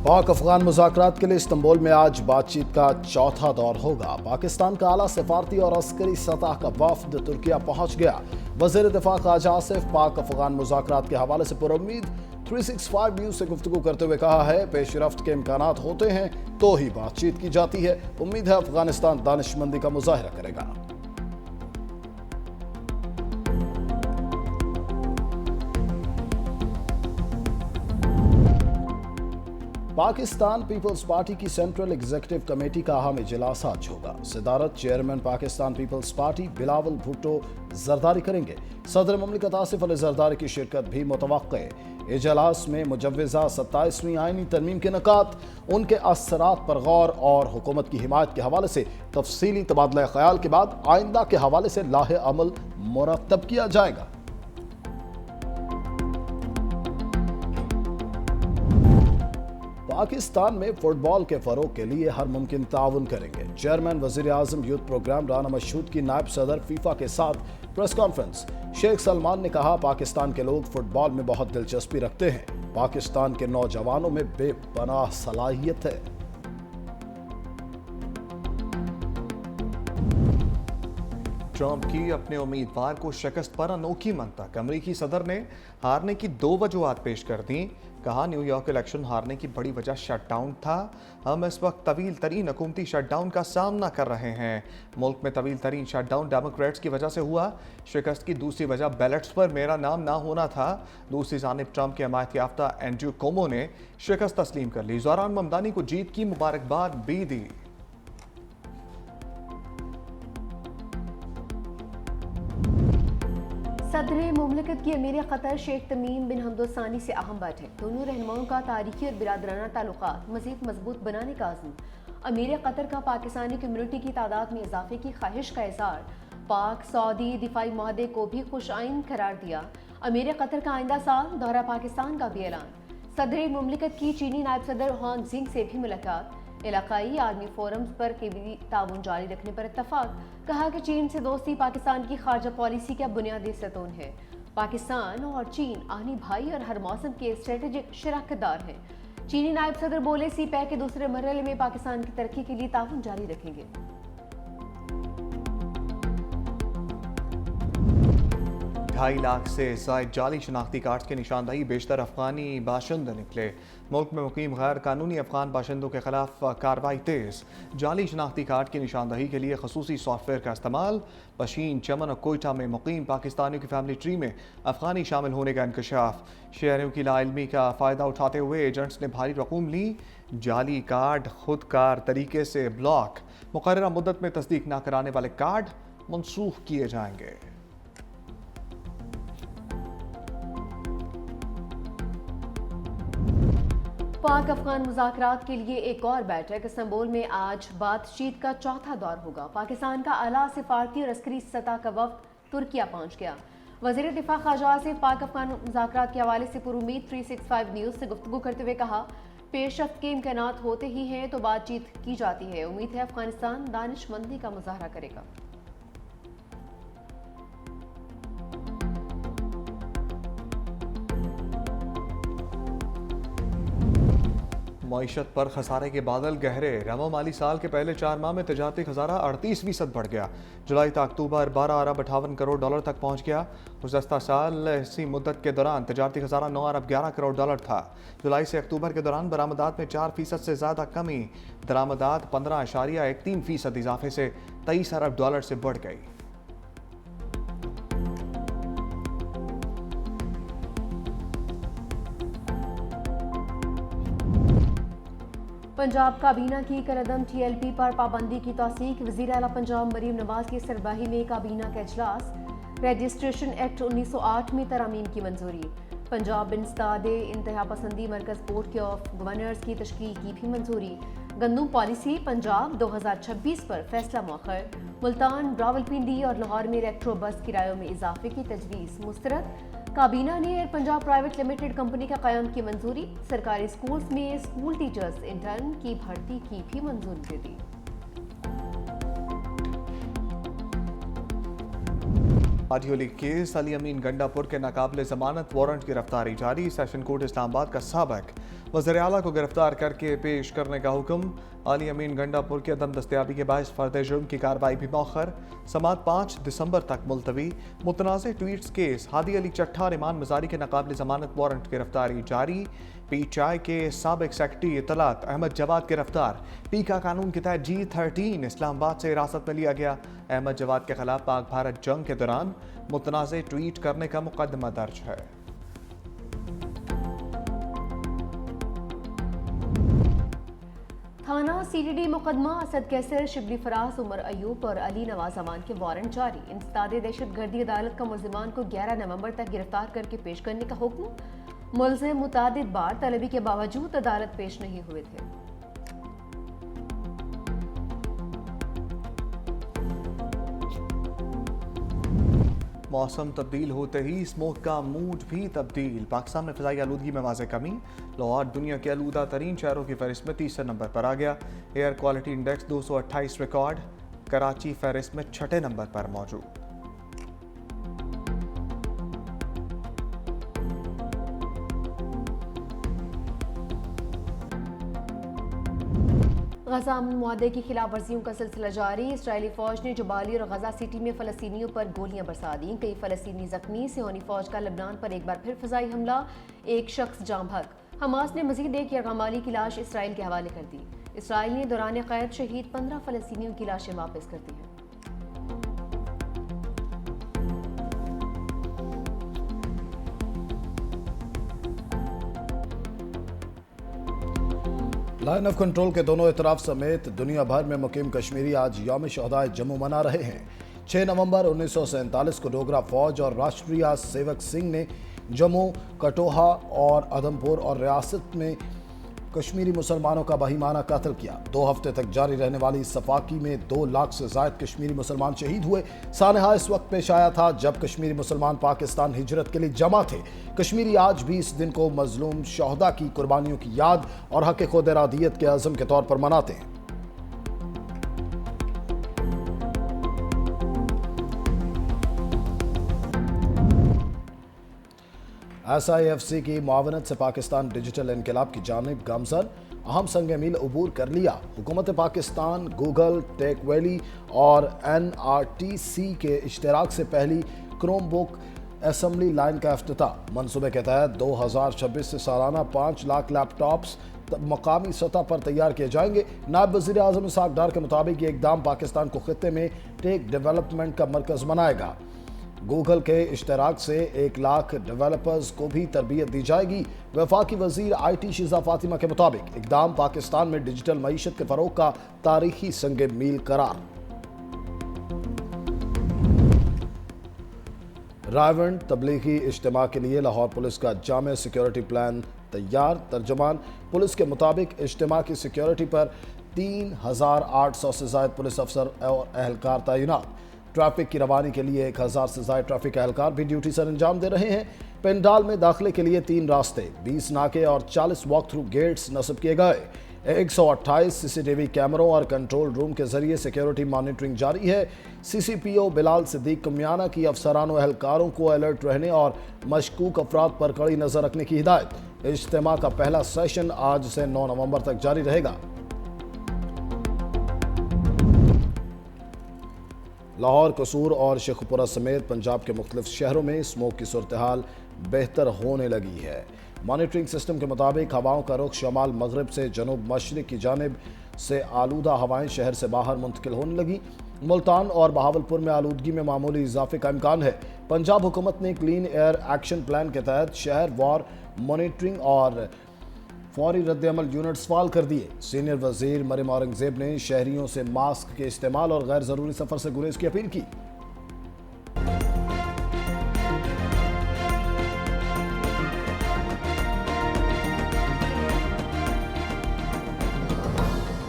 पाक अफगान मुज़ाकरात के लिए इस्तांबुल में आज बातचीत का चौथा दौर होगा। पाकिस्तान का आला सफारती और अस्करी सतह का वफ्द तुर्किया पहुंच गया। वज़ीर दिफा ख्वाजा आसिफ पाक अफगान मुज़ाकरात के हवाले से पुरुम्मीद 365 न्यूज़ से गुफ्तगू करते हुए कहा है, पेशरफ्त के इम्कानात होते हैं तो ही बातचीत की जाती है। उम्मीद है अफगानिस्तान दानिशमंदी का मुजाहिरा करेगा। पाकिस्तान पीपल्स पार्टी की सेंट्रल एग्जीक्यूटिव कमेटी का अहम इजलास आज होगा। सदारत चेयरमैन पाकिस्तान पीपल्स पार्टी बिलावल भुट्टो जरदारी करेंगे। सदर मुमलिकत आसिफ अली जरदारी की शिरकत भी मुतवक्के है। इजलास में मुजव्वज़ा 27वीं आईनी तरमीम के निकात, उनके असरात पर गौर और हुकूमत की हिमायत के हवाले से तफसीली तबादला ख्याल के बाद आइंदा के हवाले से लाहे अमल मुरतब किया जाएगा। पाकिस्तान में फुटबॉल के फरोग के लिए हर मुमकिन ताउन करेंगे। चेयरमैन वज़ीर आज़म यूथ प्रोग्राम राना मशहूद की नायब सदर फीफा के साथ प्रेस कॉन्फ्रेंस। शेख सलमान ने कहा, पाकिस्तान के लोग फुटबॉल में बहुत दिलचस्पी रखते हैं। पाकिस्तान के नौजवानों में बेपनाह सलाहियत है। ट्रंप की अपने उम्मीदवार को शिकस्त पर अनोखी मंतक। अमरीकी सदर ने हारने की 2 वजूहात पेश कर दी। कहा, न्यूयॉर्क इलेक्शन हारने की बड़ी वजह शटडाउन था। हम इस वक्त तवील तरीन हुकूमती शटडाउन का सामना कर रहे हैं। मुल्क में तवील तरीन शटडाउन डेमोक्रेट्स की वजह से हुआ। शिकस्त की दूसरी वजह बैलेट्स पर मेरा नाम ना होना था। दूसरी जानिब ट्रंप के हमायत याफ्ता एंड्रू कोमो ने शिकस्त तस्लीम कर ली। ज़ोहरान ममदानी को जीत की मुबारकबाद भी दी। सदर मुमलिकत की अमीर क़तर शेख तमीम बिन हमद सानी से अहम बैठक। दोनों रहनुमाओं का तारीखी और बिरादराना ताल्लुकात मज़ीद मजबूत बनाने का आज़म। अमीर क़तर का पाकिस्तानी कम्युनिटी की तादाद में इजाफे की ख्वाहिश का इज़हार। पाक सऊदी दिफाई माहदे को भी खुश आइन करार दिया। अमीर क़तर का आइंदा साल दौरा पाकिस्तान का भी ऐलान। सदर मुमलिकत की चीनी नायब सदर हान जिंग से भी मुलाकात। इलाकाई आर्मी फोरम्स पर कभी ताउन जारी रखने पर इत्तफाक। कहा कि चीन से दोस्ती पाकिस्तान की खारजा पॉलिसी का बुनियादी सतून है। पाकिस्तान और चीन आनी भाई और हर मौसम के स्ट्रेटेजिक शराकतदार हैं। चीनी नायब सदर बोले, सी पैक के दूसरे मरहले में पाकिस्तान की तरक्की के लिए ताउन जारी रखेंगे। 2.5 लाख से ज़ायद जाली शनाख्ती कार्ड की निशानदही बेशतर अफगानी बाशिंदे निकले। मुल्क में मुकीम गैर कानूनी अफगान बाशिंदों के खिलाफ कार्रवाई तेज। जाली शनाख्ती कार्ड की निशानदही के लिए खसूसी सॉफ्टवेयर का इस्तेमाल। पशीन, चमन और कोयटा में मुकीम पाकिस्तानियों की फैमिली ट्री में अफगानी शामिल होने का इंकशाफ। शहरियों की लाइलमी का फ़ायदा उठाते हुए एजेंट्स ने भारी रकूम ली। जाली कार्ड खुदकार तरीके से ब्लॉक। मुकर्ररा मुद्दत में तस्दीक न कराने वाले कार्ड मनसूख किए जाएंगे। पाक अफगान मुज़ाकरात के लिए एक और बैठक। इस्तांबुल में आज बातचीत का चौथा दौर होगा। पाकिस्तान का आला सिफारती और अस्करी सतह का वफ्द तुर्किया पहुंच गया। वज़ीर दिफा ख्वाजा आसिफ पाक अफगान मुज़ाकरात के हवाले से पुरुम्मीद 365 न्यूज़ से गुफ्तगू करते हुए कहा, पेशरफ्त के इम्कानात होते ही हैं तो बातचीत की जाती है। उम्मीद है अफगानिस्तान दानिशमंदी का मुजाहरा करेगा। मईशत पर खसारे के बादल गहरे। रवा माली साल के पहले 4 माह में तजारती खसारा 38% बढ़ गया। जुलाई तक अक्टूबर 12 अरब 58 करोड़ डॉलर तक पहुंच गया। गुज़श्ता साल इसी मुद्दत के दौरान तजारती खसारा 9 अरब 11 करोड़ डॉलर था। जुलाई से अक्टूबर के दौरान बरामदात में 4% से ज़्यादा कमी। दरामदात 15.13% इजाफे से 23 अरब डॉलर से बढ़ गई। पंजाब काबीना की कलअदम TLP पर पाबंदी की तौसीक। वज़ीर आला पंजाब मरीम नवाज की सरबराही में काबीना का इजलास। रजिस्ट्रेशन एक्ट 1908 में तरामीम की मंजूरी। पंजाब इंसदादे इंतहा पसंदी मरकज बोर्ड के ऑफ गवर्नर्स की तश्कील की भी मंजूरी। गंदम पॉलिसी पंजाब 2026 पर फैसला मौखर। मुल्तान, रावलपिंडी और लाहौर में इलेक्ट्रो बस किरायों में इजाफे की तजवीज़ मुस्तरद। काबीना ने air Punjab private limited company का क़याम की मंजूरी। सरकारी स्कूल्स में स्कूल टीचर्स इंटर्न की भर्ती की भी मंजूरी दे दी। Audio leak case. Ali Amin Gandapur के नाकाबिले जमानत वारंट गिरफ्तारी जारी। सेशन कोर्ट इस्लामाबाद का साबिक वज़ीर आला को गिरफ्तार करके पेश करने का हुक्म। अली अमीन गंडापुर की अदम दस्तयाबी के बायस फर्द जुर्म की कार्रवाई भी मौखर। समात 5 दिसंबर तक मुलतवी। मुतनाज़ ट्वीट्स केस हादी अली चट्ठा और ईमान मजारी के नाकाबिल जमानत वारंट गिरफ्तारी जारी। PTI के साबिक सेक्रेटरी इत्तलात अहमद जवाद गिरफ्तार। पी का कानून के तहत G13 इस्लामाबाद से हिरासत में लिया गया। अहमद जवाद के खिलाफ पाक भारत जंग के दौरान मुतनाज़ ट्वीट करने का मुकदमा दर्ज है। थाना CDD मुकदमा असद कैसर, शिबली फराज, उमर अयूब और अली नवाज अमान के वारंट जारी। इंसदाद दहशतगर्दी अदालत का मुल्जिमान को 11 नवंबर तक गिरफ्तार करके पेश करने का हुक्म। मुल्जिम मुतादिद बार तलबी के बावजूद अदालत पेश नहीं हुए थे। मौसम तब्दील होते ही स्मोक का मूड भी तब्दील। पाकिस्तान में फ़िज़ाई आलूदगी में वाज़ेह कमी। लाहौर दुनिया के आलूदा तरीन शहरों की फहरिस्त में 30 नंबर पर आ गया। Air quality index 228 record. Karachi फहरिस्त में 6 नंबर पर मौजूद। गजा अमन मुआहदे की खिलाफ वर्जियों का सिलसिला जारी। इसराइली फौज ने जबाली और गजा सिटी में फ़लस्तीनियों पर गोलियां बरसा दी। कई फ़लस्तीनी जख्मी। सियोनी फौज का लबनान पर एक बार फिर फ़िज़ाई हमला। एक शख्स जाँ बहक। हमास ने मज़ीद एक यरगमाली की लाश इसराइल के हवाले कर दी। इसराइल ने दौरान क़ैद शहीद 15 फ़लस्तीनियों की लाशें वापस कर दी हैं। लाइन ऑफ कंट्रोल के दोनों इतराफ समेत दुनिया भर में मुकीम कश्मीरी आज यौम शहदाए जम्मू मना रहे हैं। 6 नवंबर 1947 को डोगरा फौज और राष्ट्रीय सेवक सिंह ने जम्मू, कठुआ और उधमपुर और रियासत में कश्मीरी मुसलमानों का बहिमाना कत्ल किया। 2 हफ्ते तक जारी रहने वाली इस सफाकी में 2 लाख से जायद कश्मीरी मुसलमान शहीद हुए। सानहा इस वक्त पेश आया था जब कश्मीरी मुसलमान पाकिस्तान हिजरत के लिए जमा थे। कश्मीरी आज भी इस दिन को मजलूम शहदा की कुर्बानियों की याद और हक खुद इरादियत के अज़म के तौर पर मनाते हैं। SIFC की मुआवनत से पाकिस्तान डिजिटल इनकलाब की जानिब गामजन। अहम संग मील अबूर कर लिया। हुकूमत पाकिस्तान, गूगल, टेक वैली और NRTC के इश्तराक से पहली क्रोम बुक असम्बली लाइन का इफ्तिताह। मनसूबे के तहत 2026 से सालाना 5 लाख लैपटॉप्स मकामी सतह पर तैयार किए जाएंगे। नायब वज़ीर आज़म इसहाक डार के मुताबिक ये इक़दाम पाकिस्तान को खित्ते में टेक डेवलपमेंट का मरकज़ बनाएगा। गूगल के इश्तराक से 1 लाख डेवलपर्स को भी तरबियत दी जाएगी। वफाकी वज़ीर IT शिज़ा फातिमा के मुताबिक इक़दाम पाकिस्तान में डिजिटल मईशत के फ़रोग़ का तारीखी संग मील करार। रायवंड तबलीगी इज्तिमा के लिए लाहौर पुलिस का जामे सिक्योरिटी प्लान तैयार। तर्जमान पुलिस के मुताबिक इज्तिमा की सिक्योरिटी पर 3800 से ज़ायद पुलिस अफसर और अहलकार तैनात। ट्रैफिक की रवानी के लिए 1000 से ज़ायद ट्रैफिक अहलकार भी ड्यूटी सर अंजाम दे रहे हैं। पेंडाल में दाखिले के लिए 3 रास्ते, 20 नाके और 40 वॉक थ्रू गेट्स नस्ब किए गए। 128 CCTV कैमरों और कंट्रोल रूम के जरिए सिक्योरिटी मॉनिटरिंग जारी है। CCPO बिलाल सिद्दीक कमियाना की अफसरान व एहलकारों को अलर्ट रहने और मशकूक अफराद पर कड़ी नज़र रखने की हिदायत। इज्तिमा का पहला सेशन आज से 9 नवंबर तक जारी रहेगा। लाहौर, कसूर और शेखुपुरा समेत पंजाब के मुख्तलिफ शहरों में स्मोक की सूरत हाल बेहतर होने लगी है। मॉनिटरिंग सिस्टम के मुताबिक हवाओं का रुख शमाल मगरब से जनूब मशरिक की जानिब से आलूदा हवाएं शहर से बाहर मुंतकिल होने लगी। मुल्तान और बहावलपुर में आलूदगी में मामूली इजाफे का इम्कान है। पंजाब हुकूमत ने क्लीन एयर एक्शन प्लान के तहत शहर वार मॉनिटरिंग और फौरी रद्द-ए-अमल यूनिट्स फाल कर दिए। सीनियर वजीर मरियम औरंगजेब ने शहरियों से मास्क के इस्तेमाल और गैर ज़रूरी सफ़र से गुरेज की अपील की।